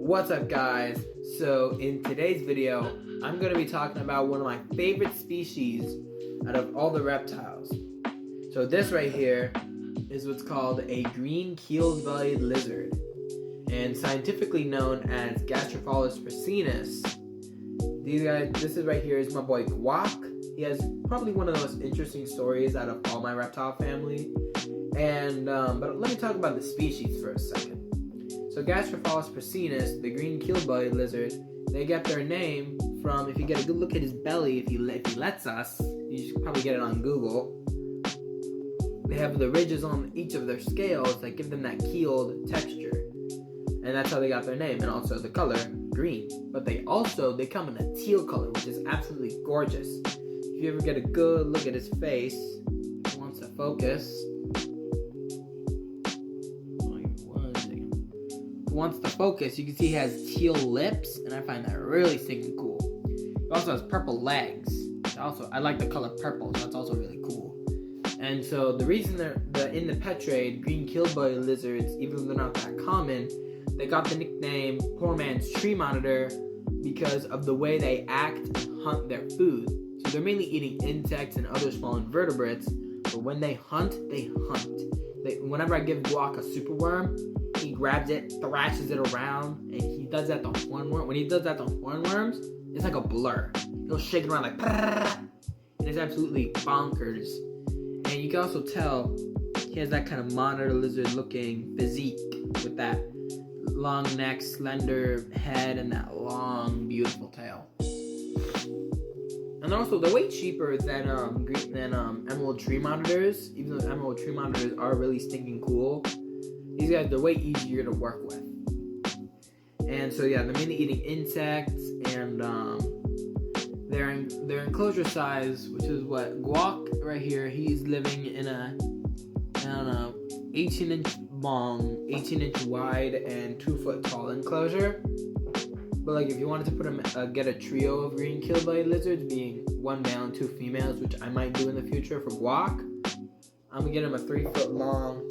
What's up, guys? So in today's video, I'm going to be talking about one of my favorite species out of all the reptiles. So this right here is what's called a green keeled bellied lizard, and scientifically known as Gastrophilus prasinus. This is right here is my boy Guac. He has probably one of the most interesting stories out of all my reptile family. And but let me talk about the species for a second. So Gastrophilus prasinus, the green keeled bellied lizard, they get their name from, if you get a good look at his belly, if he lets us, you should probably get it on Google. They have the ridges on each of their scales that give them that keeled texture. And that's how they got their name, and also the color, green. But they come in a teal color, which is absolutely gorgeous. If you ever get a good look at his face, if he wants to focus. Wants to focus, you can see he has teal lips, and I find that really stinking cool. He also has purple legs. I like the color purple, so that's also really cool. And so the reason they're in the pet trade, green keeled bellied lizards, even though they're not that common, they got the nickname poor man's tree monitor because of the way they act and hunt their food. So they're mainly eating insects and other small invertebrates, but when they hunt, they hunt. Whenever I give Guac a super worm, he grabs it, thrashes it around, and he does that to hornworms. When he does that to hornworms, it's like a blur. He'll shake it around like, and it's absolutely bonkers. And you can also tell he has that kind of monitor lizard looking physique with that long neck, slender head, and that long, beautiful tail. And also, they're way cheaper than emerald tree monitors, even though emerald tree monitors are really stinking cool. These guys, they're way easier to work with. And so yeah, they're mainly eating insects, and their enclosure size, which is what Guac right here, he's living in a 18-inch long, 18-inch wide, and 2-foot tall enclosure. But like, if you wanted to put him, get a trio of green keeled bellied lizards, being 1 male and 2 females, which I might do in the future for Guac, I'm gonna get him a 3-foot long,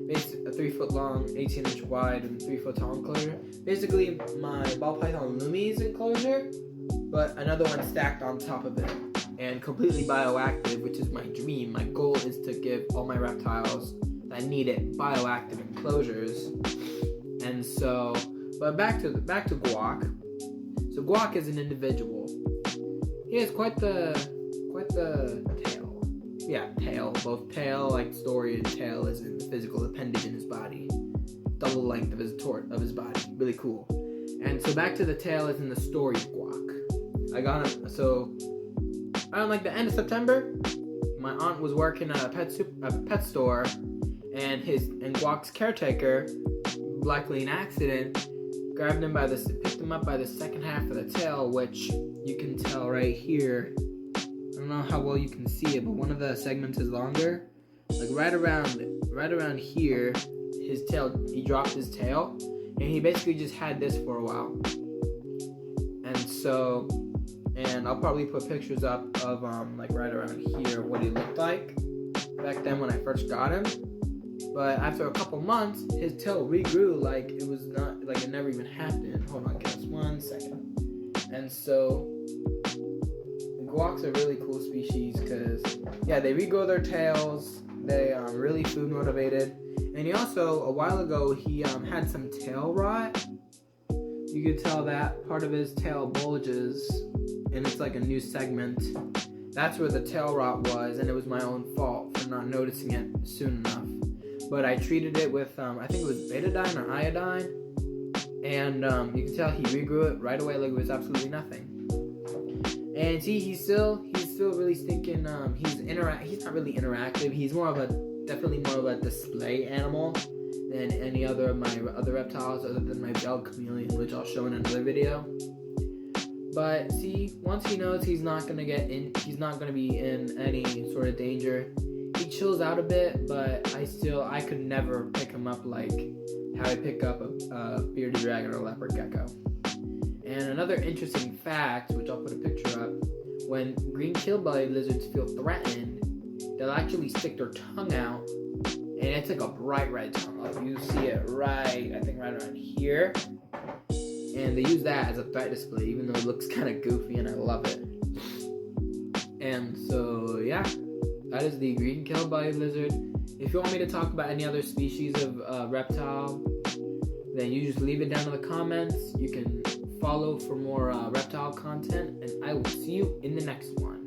18-inch wide, and 3-foot tall enclosure. Basically, my ball python Lumi's enclosure, but another one stacked on top of it, and completely bioactive, which is my dream. My goal is to give all my reptiles that need it bioactive enclosures. And so, but back to Guac. So Guac is an individual. He has quite the tail. Yeah, tail. Both tail, like story, and tail is in the physical appendage in his body. Double length of his body. Really cool. And so back to the tail is in the story of Guac. I got him. So around like the end of September, my aunt was working at a pet store, and Guac's caretaker, likely an accident, picked him up by the second half of the tail, which you can tell right here. I don't know how well you can see it, but one of the segments is longer. Like right around here, his tail, he dropped his tail, and he basically just had this for a while. And I'll probably put pictures up of like right around here what he looked like back then when I first got him. But after a couple months, his tail regrew like it was not, like it never even happened. Hold on, guys, 1 second. And so Guacs are really cool species because, yeah, they regrow their tails. They are really food motivated. And he also, a while ago, he had some tail rot. You could tell that part of his tail bulges, and it's like a new segment. That's where the tail rot was, and it was my own fault for not noticing it soon enough. But I treated it with, I think it was betadine or iodine, and you can tell he regrew it right away like it was absolutely nothing. And see, he's still really stinking. He's not really interactive. He's definitely more of a display animal than any other of my other reptiles, other than my bell chameleon, which I'll show in another video. But see, once he knows he's not gonna be in any sort of danger, he chills out a bit. But I could never pick him up like how I pick up a bearded dragon or a leopard gecko. And another interesting fact, which I'll put a picture up, when green keeled bellied lizards feel threatened, they'll actually stick their tongue out, and it's like a bright red tongue. Like you see it right around here. And they use that as a threat display, even though it looks kind of goofy, and I love it. And so, yeah, that is the green-killed bellied lizard. If you want me to talk about any other species of reptile, then you just leave it down in the comments. You can follow for more reptile content, and I will see you in the next one.